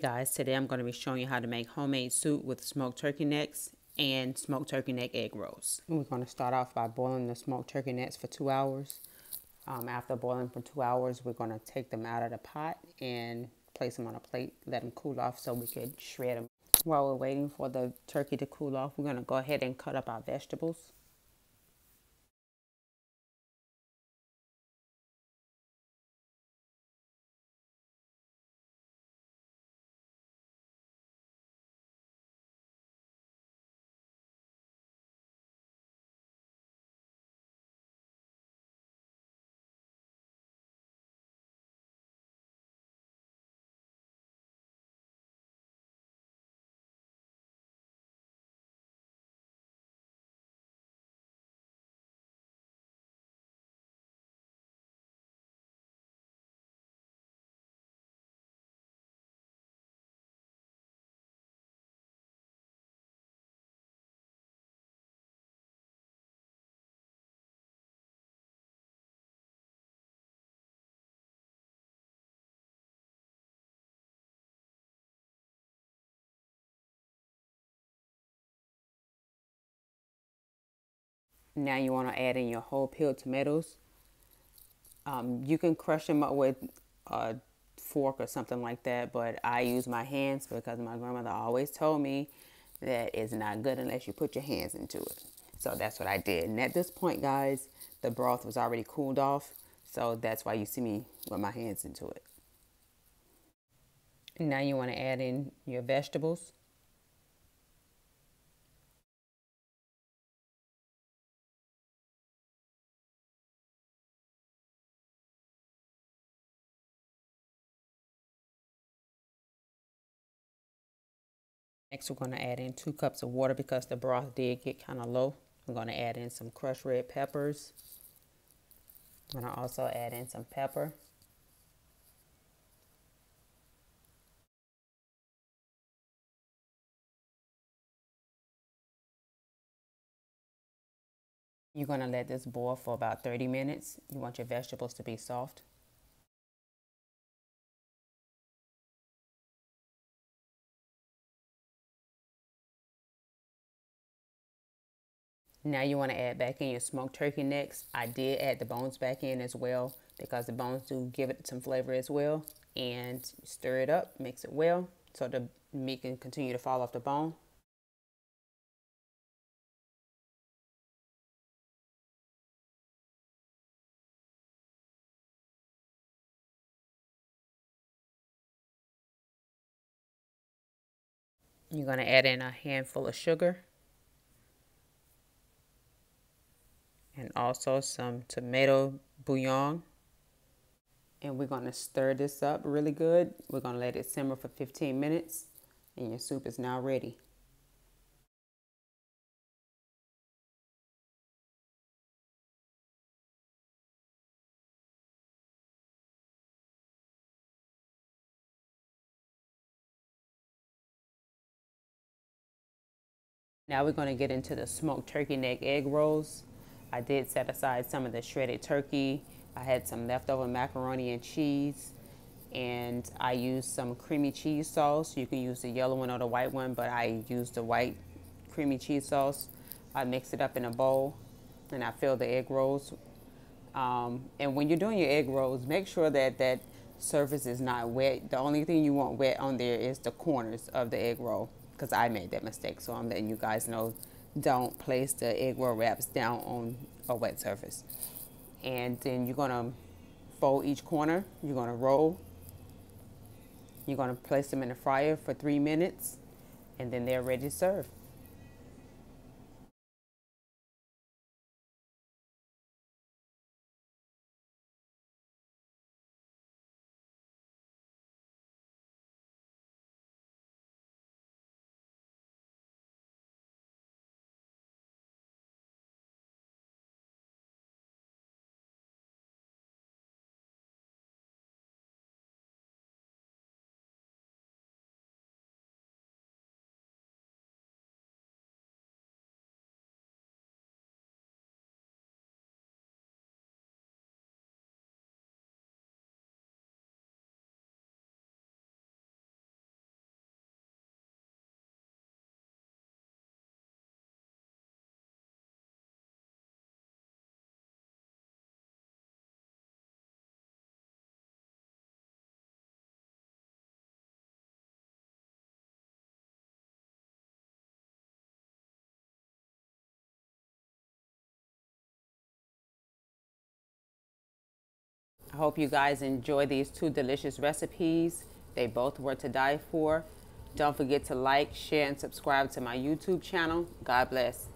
Guys, today I'm going to be showing you how to make homemade soup with smoked turkey necks and smoked turkey neck egg rolls. We're going to start off by boiling the smoked turkey necks for 2 hours. After boiling for 2 hours, we're going to take them out of the pot and place them on a plate, let them cool off so we can shred them. While we're waiting for the turkey to cool off, we're going to go ahead and cut up our vegetables. Now you want to add in your whole peeled tomatoes. You can crush them up with a fork or something like that, but I use my hands because my grandmother always told me that it's not good unless you put your hands into it. So that's what I did. And at this point, guys, the broth was already cooled off, so that's why you see me with my hands into it. And now you want to add in your vegetables. Next, we're going to add in 2 cups of water because the broth did get kind of low. I'm going to add in some crushed red peppers. I'm going to also add in some pepper. You're going to let this boil for about 30 minutes. You want your vegetables to be soft. Now you want to add back in your smoked turkey necks. I did add the bones back in as well because the bones do give it some flavor as well. And stir it up, mix it well so the meat can continue to fall off the bone. You're going to add in a handful of sugar and also some tomato bouillon. And we're going to stir this up really good. We're going to let it simmer for 15 minutes and your soup is now ready. Now we're going to get into the smoked turkey neck egg rolls. I did set aside some of the shredded turkey. I had some leftover macaroni and cheese, and I used some creamy cheese sauce. You can use the yellow one or the white one, but I used the white creamy cheese sauce. I mixed it up in a bowl and I filled the egg rolls. And when you're doing your egg rolls, make sure that that surface is not wet. The only thing you want wet on there is the corners of the egg roll, because I made that mistake. So I'm letting you guys know, don't place the egg roll wraps down on a wet surface. And then you're going to fold each corner. You're going to roll. You're going to place them in the fryer for 3 minutes, and then they're ready to serve. I hope you guys enjoy these two delicious recipes. They both were to die for. Don't forget to like, share, and subscribe to my YouTube channel. God bless.